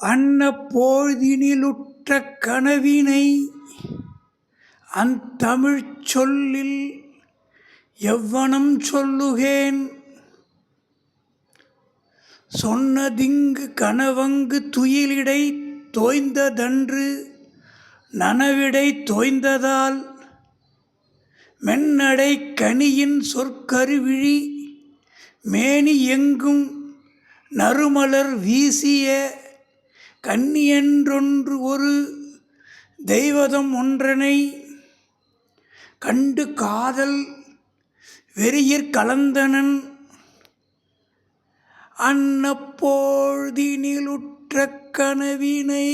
அன்னப்போழ்தினிலுற்ற கனவினை அந்தமிழ்ச் சொல்லில் எவ்வனம் சொல்லுகேன். சொன்னதிங்கு கனவங்கு துயிலிடை தோய்ந்ததன்று நனவிடை தோய்ந்ததால் மென்னடை கனியின் சொற்கருவிழி மேனி எங்கும் நறுமலர் வீசிய கன்னியென்றொன்று ஒரு தெய்வதம் ஒன்றனை கண்டு காதல் வெறியிற் கலந்தனன் அன்னப்போழ்தினிலுற்ற கனவினை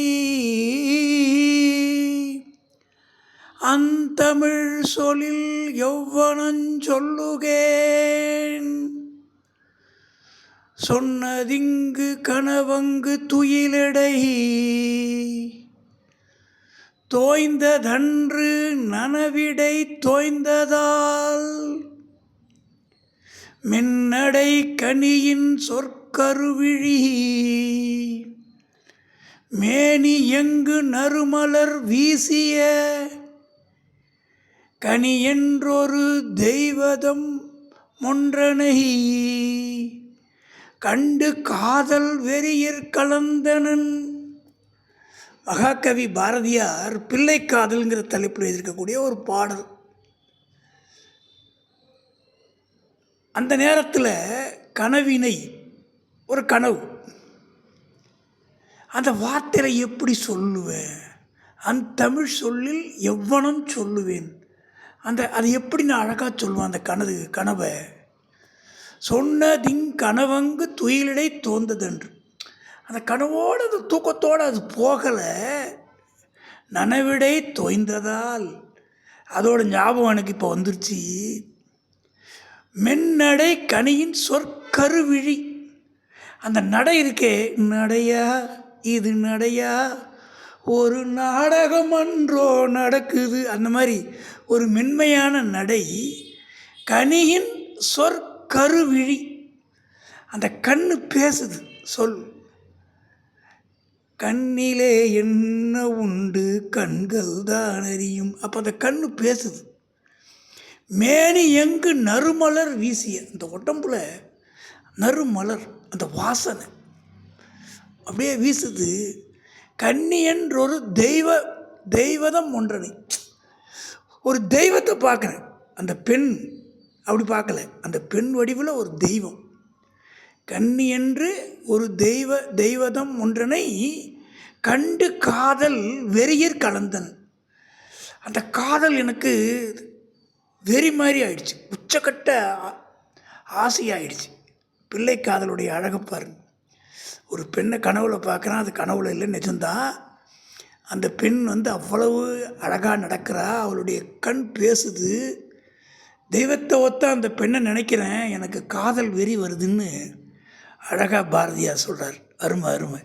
அந்தமிழ் சொலில் எவ்வனஞ் சொல்லுகேன். சொன்னதிங்கு கனவங்கு துயிலெடை தோய்ந்ததன்று நனவிடை தோய்ந்ததால் மின்னடை கனியின் சொற்கருவிழி மேனி எங்கு நறுமலர் வீசிய கனியென்றொரு தெய்வதம் ஒன்றனை கண்டு காதல் வெறியிற் கலந்தனன். மகாகவி பாரதியார் பிள்ளை காதல்ங்கிற தலைப்பில் இருக்கக்கூடிய ஒரு பாடல். அந்த நேரத்தில் கனவினை, ஒரு கனவு, அந்த வார்த்தையை எப்படி சொல்லுவேன், அந்த தமிழ் சொல்லில் எவ்வனம் சொல்லுவேன், அது எப்படி நான் அழகாக சொல்லுவேன் அந்த கனவை. சொன்னதிங் கனவங்கு துயிலிடை தோந்ததென்று, அந்த கனவோடு அது தூக்கத்தோடு அது போகலை, நனவிடை தோய்ந்ததால் அதோட ஞாபகம் எனக்கு இப்போ வந்துருச்சு. மென்னடை கனியின் சொற்கருவிழி, அந்த நடை இருக்கே, நடையா இது நடையா ஒரு நாடகம் அன்றோ நடக்குது, அந்த மாதிரி ஒரு மென்மையான நடை. கனியின் சொற்கருவிழி, அந்த கண்ணு பேசுது, சொல். கண்ணிலே என்ன உண்டு கண்கள் தான் அறியும், அப்போ அந்த கண்ணு பேசுது. மேனி எங்கு நறுமலர் வீசிய, அந்த உடம்புல நறுமலர், அந்த வாசனை அப்படியே வீசுது. கன்னியென்றொரு தெய்வதம் ஒன்றனை, ஒரு தெய்வத்தை பார்க்குறேன். அந்த பெண் அப்படி பார்க்கல, அந்த பெண் வடிவில் ஒரு தெய்வம். கன்னி என்று ஒரு தெய்வதம் ஒன்றனை கண்டு காதல் வெறியிற் கலந்தன். அந்த காதல் எனக்கு வெறி மாதிரி ஆயிடுச்சு, உச்சக்கட்ட ஆசையாயிடுச்சு. பிள்ளை காதலுடைய அழகை பாருங்க. ஒரு பெண்ணை கனவுல பார்க்குறான், அது கனவுல இல்லை, நிஜம்தான். அந்த பெண் அவ்வளவு அழகாக நடக்கிறா, அவளுடைய கண் பேசுது. தெய்வத்தை ஒத்த அந்த பெண்ணை நினைக்கிறேன், எனக்கு காதல் வெறி வருதுன்னு அழகாக பாரதியார் சொல்கிறார். அருமை அருமை.